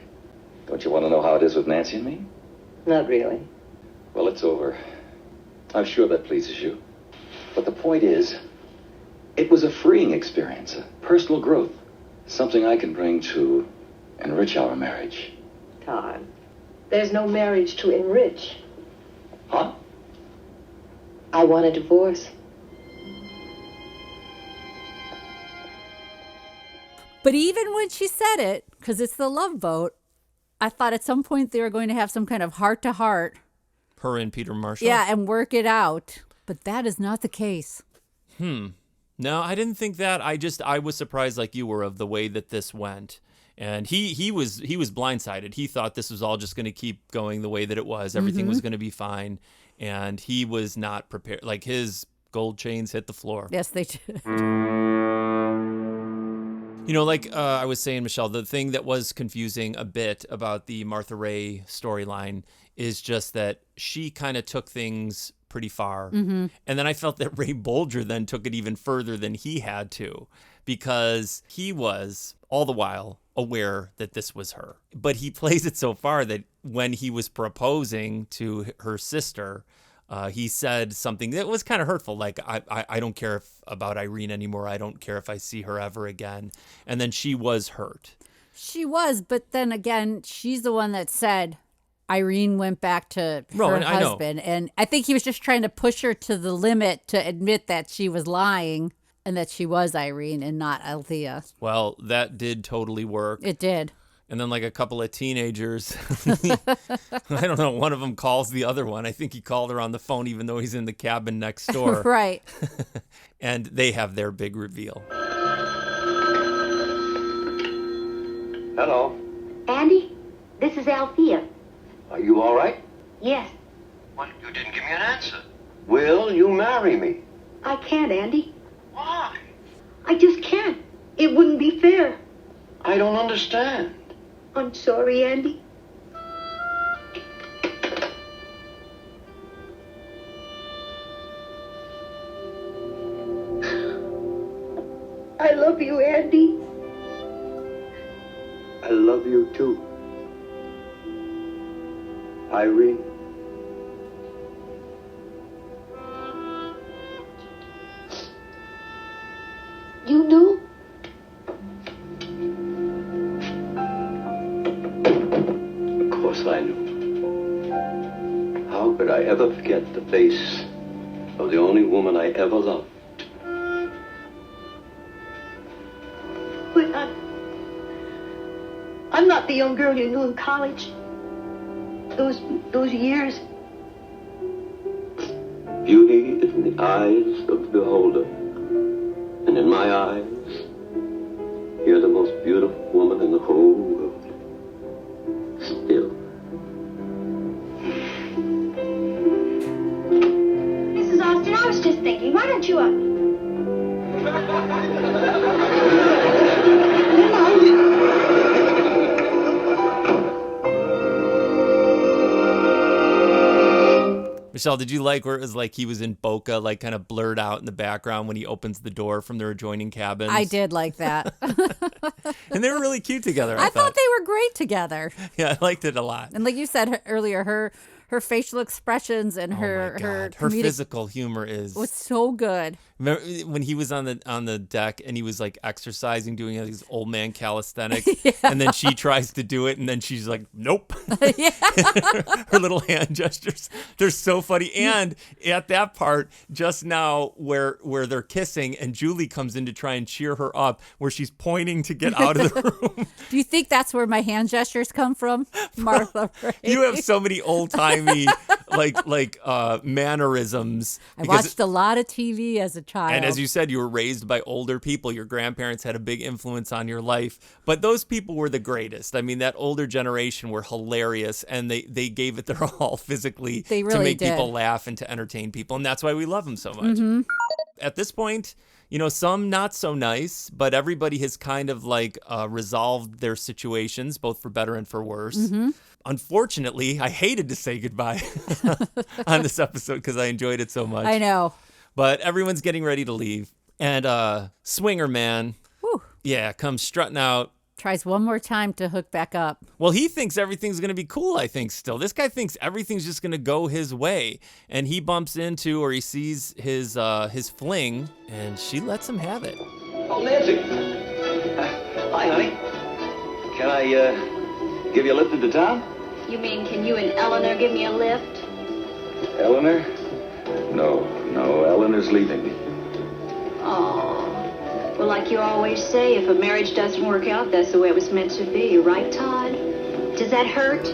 Don't you want to know how it is with Nancy and me? Not really. Well, it's over. I'm sure that pleases you. But the point is, it was a freeing experience, a personal growth, something I can bring to enrich our marriage. Todd, there's no marriage to enrich. Huh? I want a divorce. But even when she said it, because it's the love vote, I thought at some point they were going to have some kind of heart-to-heart. Her and Peter Marshall? Yeah, and work it out. But that is not the case. No, I didn't think that. I was surprised like you were of the way that this went. And he was blindsided. He thought this was all just going to keep going the way that it was. Everything was going to be fine. And he was not prepared. Like his gold chains hit the floor. Yes, they did. You know, like I was saying, Michelle, the thing that was confusing a bit about the Martha Ray storyline is just that she kind of took things pretty far. And then I felt that Ray Bolger then took it even further than he had to, because he was all the while aware that this was her. But he plays it so far that when he was proposing to her sister, he said something that was kind of hurtful, like, I don't care about Irene anymore. I don't care if I see her ever again. And then she was hurt. She was, but then again, she's the one that said Irene went back to her husband. And I think he was just trying to push her to the limit to admit that she was lying and that she was Irene and not Althea. Well, that did totally work. It did. And then like a couple of teenagers, I don't know, one of them calls the other one. I think he called her on the phone even though he's in the cabin next door. Right. And they have their big reveal. Hello. Andy, this is Althea. Are you all right? Yes. Well, you didn't give me an answer. Will you marry me? I can't, Andy. Why? I just can't. It wouldn't be fair. I don't understand. I'm sorry, Andy. I love you, Andy. I love you too. Irene. You knew? Of course I knew. How could I ever forget the face of the only woman I ever loved? But I'm not the young girl you knew in college. Those years. Beauty is in the eyes of the beholder. And in my eyes, you're the most beautiful woman in the whole world. Still. Mrs. Austin, I was just thinking, why don't you Michelle, did you like where it was like he was in Boca, like kind of blurred out in the background when he opens the door from their adjoining cabins? I did like that. And they were really cute together, I thought they were great together. Yeah, I liked it a lot. And like you said earlier, her facial expressions and her physical humor was so good. Remember when he was on the deck and he was like exercising, doing these old man calisthenics, and then she tries to do it, and then she's like, "Nope." Her little hand gestures, they're so funny. And at that part just now where they're kissing, and Julie comes in to try and cheer her up, where she's pointing to get out of the room. Do you think that's where my hand gestures come from, Martha Ray? You have so many old timey like mannerisms. I watched a lot of TV as a child. And as you said, you were raised by older people. Your grandparents had a big influence on your life. But those people were the greatest. I mean, that older generation were hilarious, and they gave it their all physically to make people laugh and to entertain people. And that's why we love them so much. Mm-hmm. At this point, you know, some not so nice, but everybody has kind of like resolved their situations, both for better and for worse. Mm-hmm. Unfortunately, I hated to say goodbye on this episode because I enjoyed it so much. I know. But everyone's getting ready to leave. And Swinger Man, comes strutting out. Tries one more time to hook back up. Well, he thinks everything's going to be cool, I think, still. This guy thinks everything's just going to go his way. And he bumps into, or he sees his fling, and she lets him have it. Oh, Nancy. Hi, honey. Can I, give you a lift into town? You mean, can you and Eleanor give me a lift? Eleanor? No, Eleanor's leaving me. Oh. Well, like you always say, if a marriage doesn't work out, that's the way it was meant to be. Right, Todd? Does that hurt?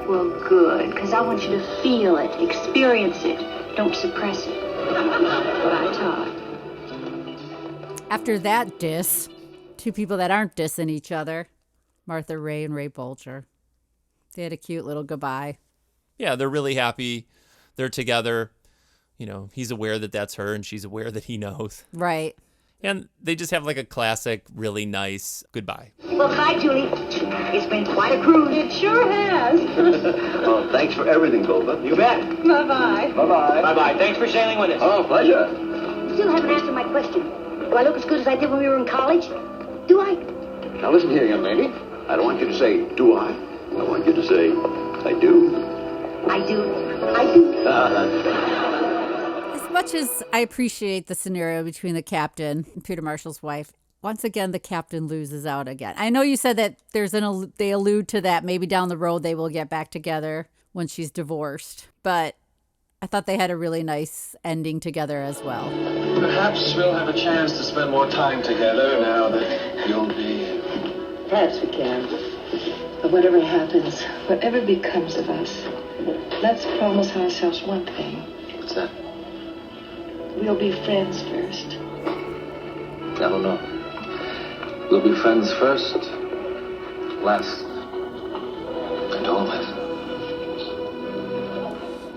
Well, good, because I want you to feel it, experience it. Don't suppress it. Bye, Todd. After that diss, two people that aren't dissing each other, Martha Ray and Ray Bolger. They had a cute little goodbye. Yeah, they're really happy. They're together. You know, he's aware that that's her and she's aware that he knows. Right. And they just have like a classic, really nice goodbye. Well, bye, Julie. It's been quite a cruise. It sure has. Oh, thanks for everything, Golda. You bet. Bye-bye. Bye-bye. Bye-bye. Thanks for sailing with us. Oh, pleasure. Still haven't answered my question. Do I look as good as I did when we were in college? Do I? Now listen here, young lady. I don't want you to say, do I? I want you to say, I do. I do. I do. As much as I appreciate the scenario between the captain and Peter Marshall's wife, once again, the captain loses out again. I know you said that they allude to that maybe down the road they will get back together when she's divorced, but I thought they had a really nice ending together as well. Perhaps we'll have a chance to spend more time together now that you'll be... Perhaps we can. But whatever happens, whatever becomes of us, let's promise ourselves one thing. What's that? We'll be friends first. I don't know. We'll be friends first, last, and always.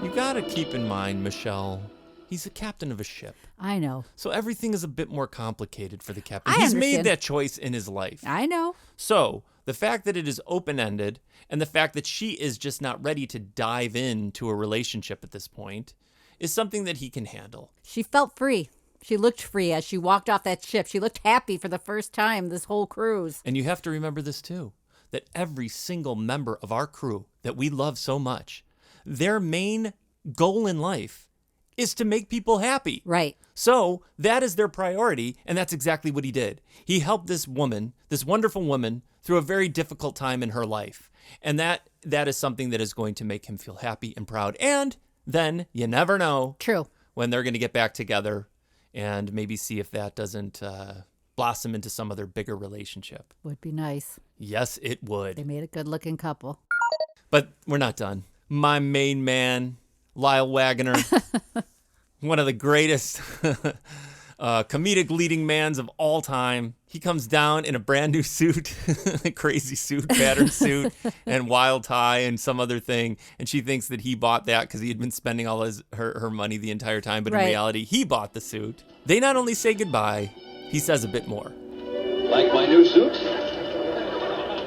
You gotta keep in mind, Michelle, he's a captain of a ship. I know. So everything is a bit more complicated for the captain. I He's understand. made that choice in his life. I know. So the fact that it is open-ended and the fact that she is just not ready to dive into a relationship at this point is something that he can handle. She felt free. She looked free as she walked off that ship. She looked happy for the first time this whole cruise. And you have to remember this too, that every single member of our crew that we love so much, their main goal in life is to make people happy. Right. So that is their priority, and that's exactly what he did. He helped this woman, this wonderful woman, through a very difficult time in her life. And that is something that is going to make him feel happy and proud. And then you never know. True. When they're going to get back together and maybe see if that doesn't blossom into some other bigger relationship. Would be nice. Yes, it would. They made a good-looking couple. But we're not done. My main man, Lyle Wagoner, one of the greatest comedic leading mans of all time. He comes down in a brand new suit, crazy suit, pattern suit, and wild tie and some other thing. And she thinks that he bought that because he had been spending all her money the entire time. But in reality, he bought the suit. They not only say goodbye, he says a bit more. Like my new suit?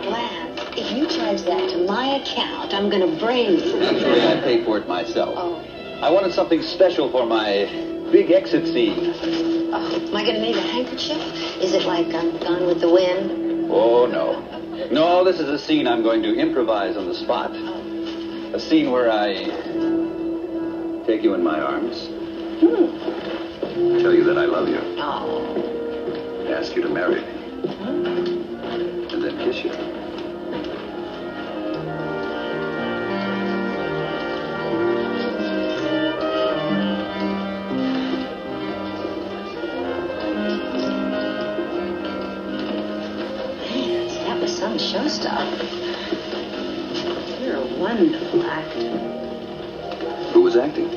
Lance, if you charge that to my account, I'm going to brain you. Actually, I paid for it myself. Oh. I wanted something special for my big exit scene. Oh, am I going to need a handkerchief? Is it like Gone with the Wind? Oh, no. No, this is a scene I'm going to improvise on the spot. A scene where I take you in my arms. Tell you that I love you. Oh. Ask you to marry me. And then kiss you. That was some showstopper. You're a wonderful actor. Who was acting?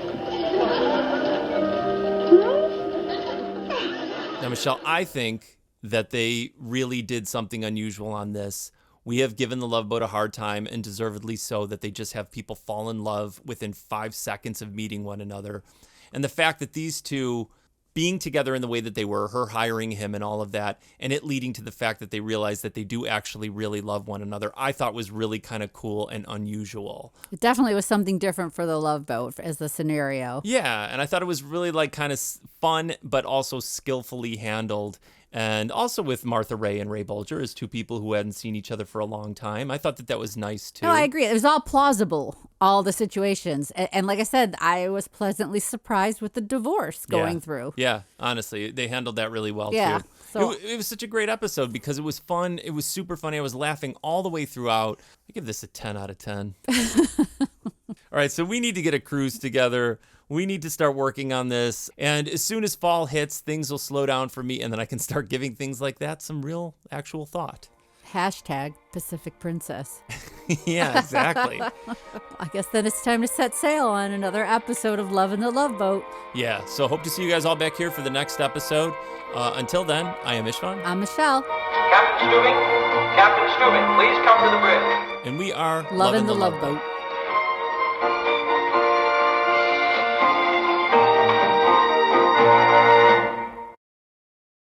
Now, Michelle, I think that they really did something unusual on this. We have given the Love Boat a hard time, and deservedly so, that they just have people fall in love within 5 seconds of meeting one another. And the fact that these two being together in the way that they were, her hiring him and all of that, and it leading to the fact that they realized that they do actually really love one another, I thought was really kind of cool and unusual. It definitely was something different for the Love Boat as the scenario. Yeah, and I thought it was really like kind of fun, but also skillfully handled. And also with Martha Ray and Ray Bolger as two people who hadn't seen each other for a long time. I thought that was nice, too. No, I agree. It was all plausible, all the situations. And like I said, I was pleasantly surprised with the divorce going through. Yeah, honestly, they handled that really well, yeah, too. So It was such a great episode because it was fun. It was super funny. I was laughing all the way throughout. I give this a 10 out of 10. All right, so we need to get a cruise together. We need to start working on this. And as soon as fall hits, things will slow down for me, and then I can start giving things like that some real, actual thought. Hashtag Pacific Princess. Yeah, exactly. I guess then it's time to set sail on another episode of Love in the Love Boat. Yeah, so hope to see you guys all back here for the next episode. Until then, I am Istvan. I'm Michelle. Captain Stubing, please come to the bridge. And we are Love in the Love Boat.